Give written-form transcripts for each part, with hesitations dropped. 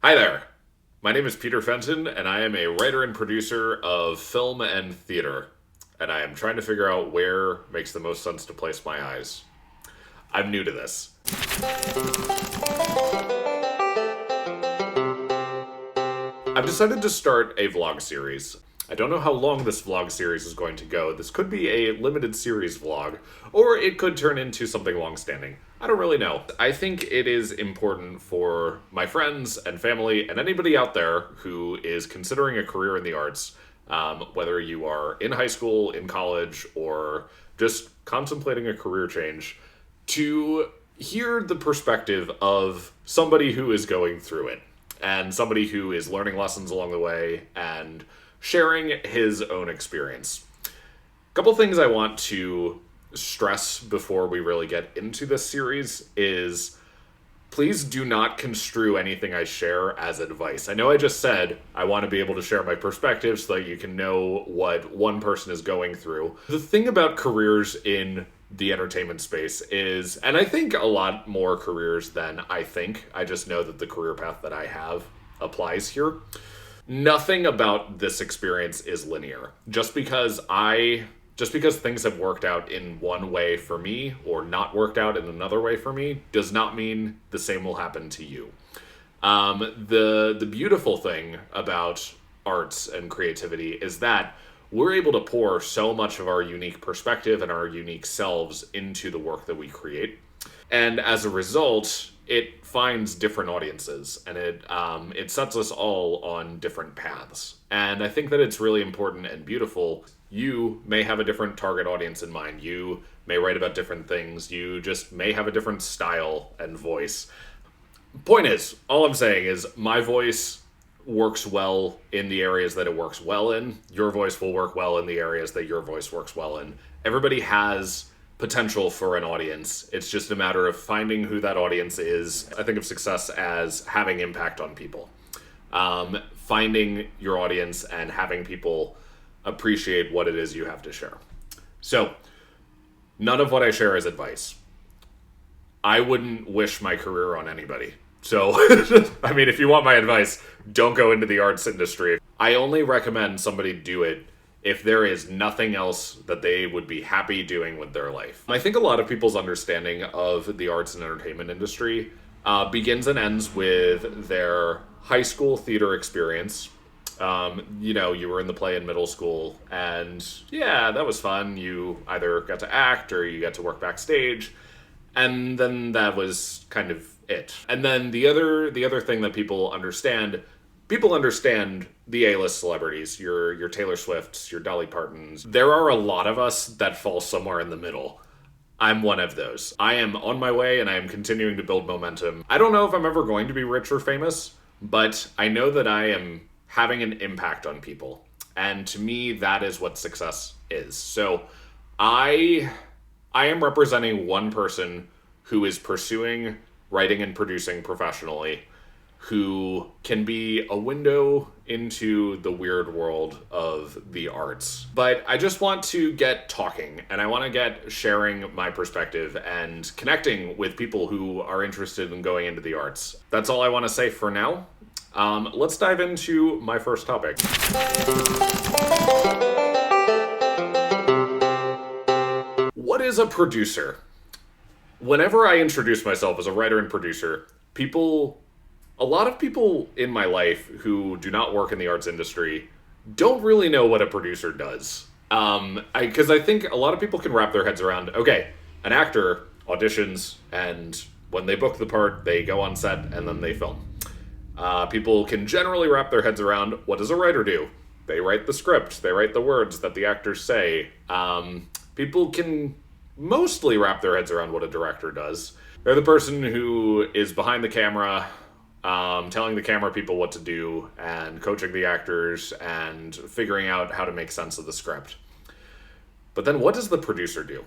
Hi there. My name is Peter Fenton, and I am a writer and producer of film and theater. And I am trying to figure out where makes the most sense to place my eyes. I'm new to this. I've decided to start a vlog series. I don't know how long this vlog series is going to go. This could be a limited series vlog, or it could turn into something long-standing. I don't really know. I think it is important for my friends and family and anybody out there who is considering a career in the arts, whether you are in high school, in college, or just contemplating a career change, to hear the perspective of somebody who is going through it and somebody who is learning lessons along the way and sharing his own experience. A couple things I want to stress before we really get into this series is please do not construe anything I share as advice. I know I just said I want to be able to share my perspective so that you can know what one person is going through. The thing about careers in the entertainment space is, and I think a lot more careers than I think, I just know that the career path that I have applies here. Nothing about this experience is linear. Just because things have worked out in one way for me or not worked out in another way for me does not mean the same will happen to you. The beautiful thing about arts and creativity is that we're able to pour so much of our unique perspective and our unique selves into the work that we create. And as a result, it finds different audiences, and it sets us all on different paths. And I think that it's really important and beautiful. You may have a different target audience in mind. You may write about different things. You just may have a different style and voice. Point is, all I'm saying is my voice works well in the areas that it works well in. Your voice will work well in the areas that your voice works well in. Everybody has potential for an audience. It's just a matter of finding who that audience is. I think of success as having impact on people. Finding your audience and having people appreciate what it is you have to share. So, none of what I share is advice. I wouldn't wish my career on anybody. So, I mean, if you want my advice, don't go into the arts industry. I only recommend somebody do it if there is nothing else that they would be happy doing with their life. I think a lot of people's understanding of the arts and entertainment industry begins and ends with their high school theater experience. You were in the play in middle school, and yeah, that was fun. You either got to act or you got to work backstage, and then that was kind of it. And then the other thing that people understand the A-list celebrities, your Taylor Swifts, your Dolly Partons. There are a lot of us that fall somewhere in the middle. I'm one of those. I am on my way, and I am continuing to build momentum. I don't know if I'm ever going to be rich or famous, but I know that I am having an impact on people. And to me, that is what success is. So I am representing one person who is pursuing writing and producing professionally, who can be a window into the weird world of the arts. But I just want to get talking, and I want to get sharing my perspective and connecting with people who are interested in going into the arts. That's all I want to say for now. Let's dive into my first topic. What is a producer? Whenever I introduce myself as a writer and producer, a lot of people in my life who do not work in the arts industry don't really know what a producer does. Because I think a lot of people can wrap their heads around, okay, an actor auditions, and when they book the part, they go on set, and then they film. People can generally wrap their heads around, what does a writer do? They write the script, they write the words that the actors say. People can mostly wrap their heads around what a director does. They're the person who is behind the camera, telling the camera people what to do and coaching the actors and figuring out how to make sense of the script. But then what does the producer do?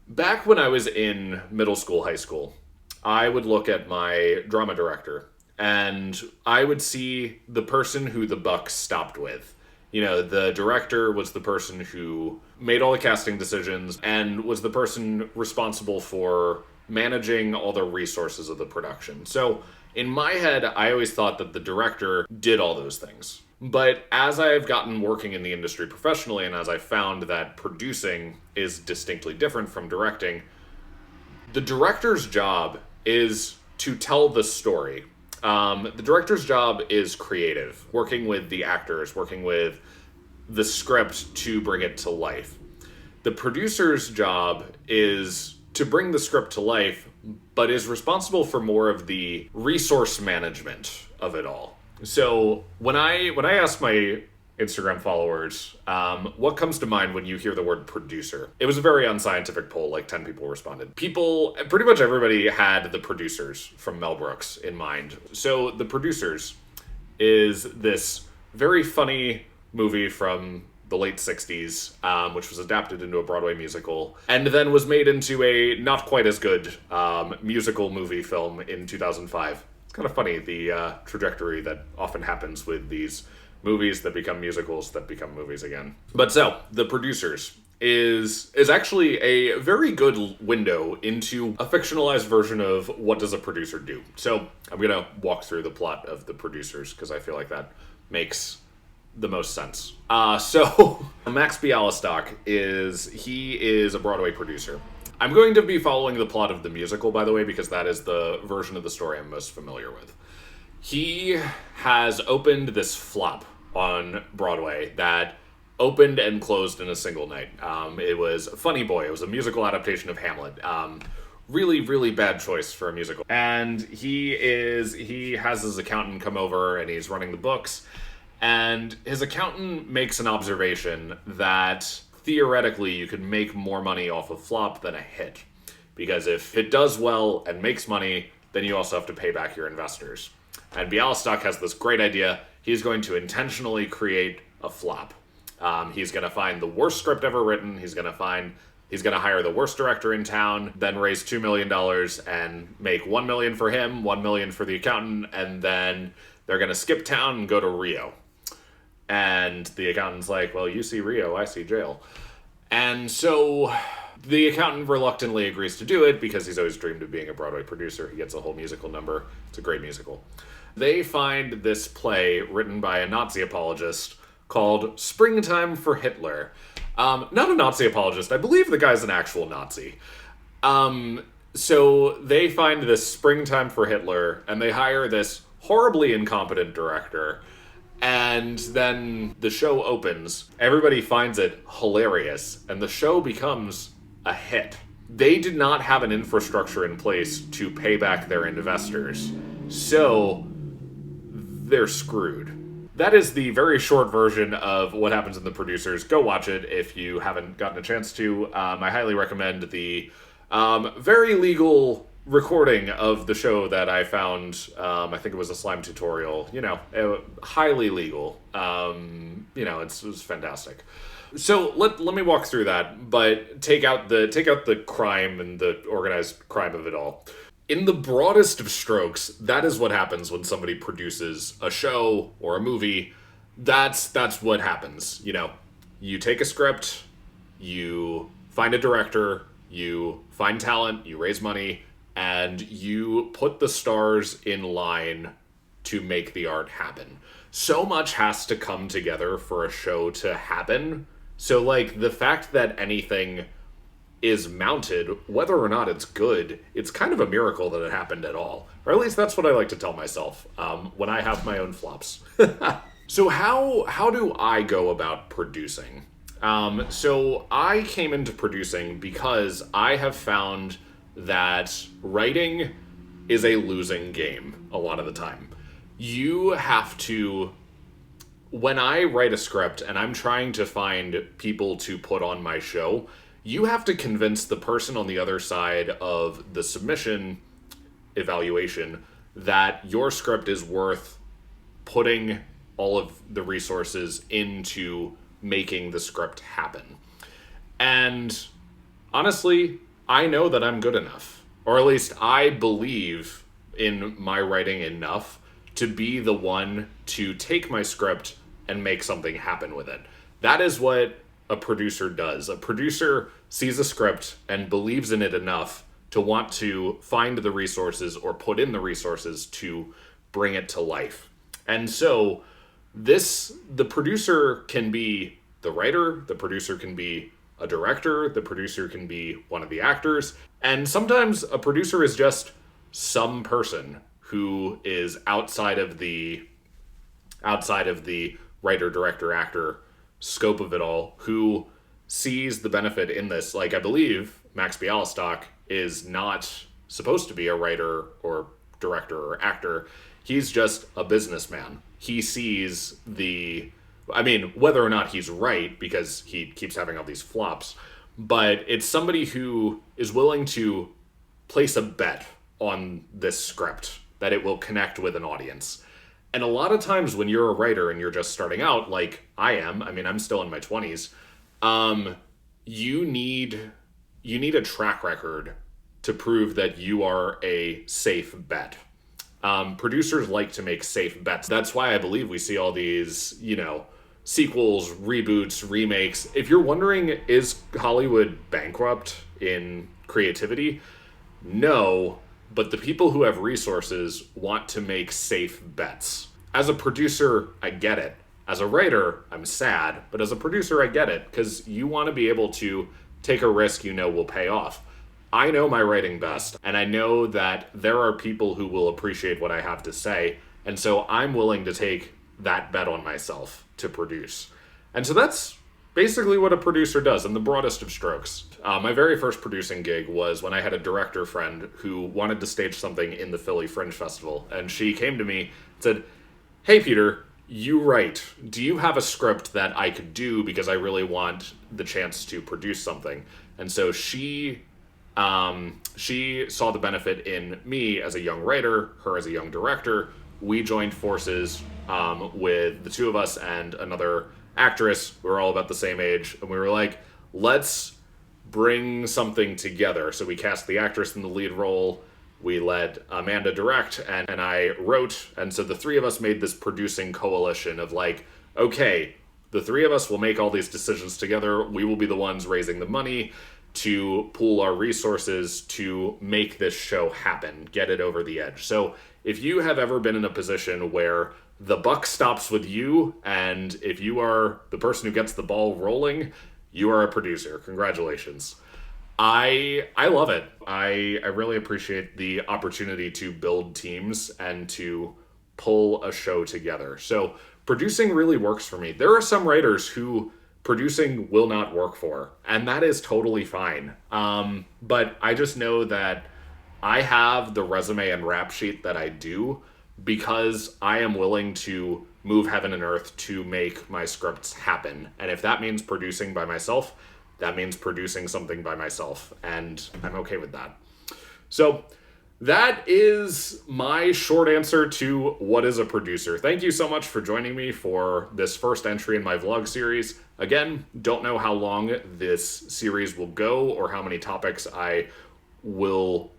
Back when I was in middle school, high school, I would look at my drama director and I would see the person who the buck stopped with. You know, the director was the person who made all the casting decisions and was the person responsible for managing all the resources of the production. So In my head, I always thought that the director did all those things. But as I've gotten working in the industry professionally, and as I found that producing is distinctly different from directing, the director's job is to tell the story. The director's job is creative, working with the actors, working with the script to bring it to life. The producer's job is to bring the script to life, but is responsible for more of the resource management of it all. So when I asked my Instagram followers, what comes to mind when you hear the word producer? It was a very unscientific poll, like 10 people responded. Pretty much everybody had The Producers from Mel Brooks in mind. So The Producers is this very funny movie from the late 60s, which was adapted into a Broadway musical, and then was made into a not quite as good musical movie film in 2005. It's kind of funny, the trajectory that often happens with these movies that become musicals that become movies again. But so, The Producers is actually a very good window into a fictionalized version of what does a producer do. So I'm going to walk through the plot of The Producers because I feel like that makes the most sense. So Max Bialystock is a Broadway producer. I'm going to be following the plot of the musical, by the way, because that is the version of the story I'm most familiar with. He has opened this flop on Broadway that opened and closed in a single night. It was Funny Boy. It was a musical adaptation of Hamlet. Really, really bad choice for a musical. And he has his accountant come over and he's running the books. And his accountant makes an observation that theoretically you could make more money off a flop than a hit. Because if it does well and makes money, then you also have to pay back your investors. And Bialystock has this great idea. He's going to intentionally create a flop. He's going to find the worst script ever written. He's going to hire the worst director in town, then raise $2 million and make $1 million for him, $1 million for the accountant, and then they're going to skip town and go to Rio. And the accountant's like, well, you see Rio, I see jail. And so the accountant reluctantly agrees to do it because he's always dreamed of being a Broadway producer. He gets a whole musical number. It's a great musical. They find this play written by a Nazi apologist called Springtime for Hitler. Not a Nazi apologist. I believe the guy's an actual Nazi. So they find this Springtime for Hitler, and they hire this horribly incompetent director. And then the show opens. Everybody finds it hilarious, and the show becomes a hit. They did not have an infrastructure in place to pay back their investors, so they're screwed. That is the very short version of what happens in The Producers. Go watch it if you haven't gotten a chance to. I highly recommend the very legal recording of the show that I found. I think it was a slime tutorial. Highly legal. It was fantastic. So let me walk through that, but take out the crime and the organized crime of it all. In the broadest of strokes, that is what happens when somebody produces a show or a movie. That's what happens. You take a script, you find a director, you find talent, you raise money, and you put the stars in line to make the art happen. So much has to come together for a show to happen. So, the fact that anything is mounted, whether or not it's good, it's kind of a miracle that it happened at all. Or at least that's what I like to tell myself when I have my own flops. So how do I go about producing? So I came into producing because I have found that writing is a losing game a lot of the time. You have to... When I write a script and I'm trying to find people to put on my show, you have to convince the person on the other side of the submission evaluation that your script is worth putting all of the resources into making the script happen. And honestly, I know that I'm good enough, or at least I believe in my writing enough to be the one to take my script and make something happen with it. That is what a producer does. A producer sees a script and believes in it enough to want to find the resources or put in the resources to bring it to life. And so the producer can be the writer, the producer can be a director, the producer can be one of the actors, and sometimes a producer is just some person who is outside of the writer, director, actor scope of it all, who sees the benefit in this. Like, I believe Max Bialystock is not supposed to be a writer or director or actor. He's just a businessman. He sees whether or not he's right, because he keeps having all these flops, but it's somebody who is willing to place a bet on this script that it will connect with an audience. And a lot of times when you're a writer and you're just starting out, like I am, I'm still in my 20s, you need a track record to prove that you are a safe bet. Producers like to make safe bets. That's why I believe we see all these, sequels, reboots, remakes. If you're wondering, is Hollywood bankrupt in creativity? No, but the people who have resources want to make safe bets. As a producer, I get it. As a writer, I'm sad, but as a producer, I get it, because you want to be able to take a risk you know will pay off. I know my writing best, and I know that there are people who will appreciate what I have to say, and so I'm willing to take that bet on myself to produce. And so that's basically what a producer does in the broadest of strokes. My very first producing gig was when I had a director friend who wanted to stage something in the Philly Fringe Festival, and she came to me and said, "Hey Peter, you write. Do you have a script that I could do, because I really want the chance to produce something?" And so she saw the benefit in me as a young writer, her as a young director. We joined forces with the two of us and another actress. We were all about the same age, and we were like, let's bring something together. So we cast the actress in the lead role. We let Amanda direct, and I wrote. And so the three of us made this producing coalition of like, okay, the three of us will make all these decisions together. We will be the ones raising the money to pool our resources to make this show happen, get it over the edge. So if you have ever been in a position where the buck stops with you, and if you are the person who gets the ball rolling, you are a producer. Congratulations. I love it. I really appreciate the opportunity to build teams and to pull a show together. So producing really works for me. There are some writers who producing will not work for, and that is totally fine. But I just know that I have the resume and rap sheet that I do because I am willing to move heaven and earth to make my scripts happen. And if that means producing by myself, that means producing something by myself, and I'm okay with that. So that is my short answer to what is a producer. Thank you so much for joining me for this first entry in my vlog series. Again, don't know how long this series will go or how many topics I will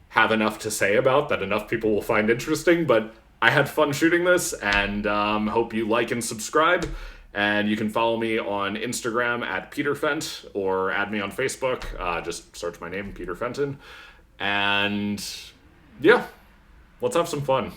have enough to say about that enough people will find interesting, but I had fun shooting this, and hope you like and subscribe. And you can follow me on Instagram at peterfent, or add me on Facebook. Just search my name, Peter Fenton. And yeah, let's have some fun.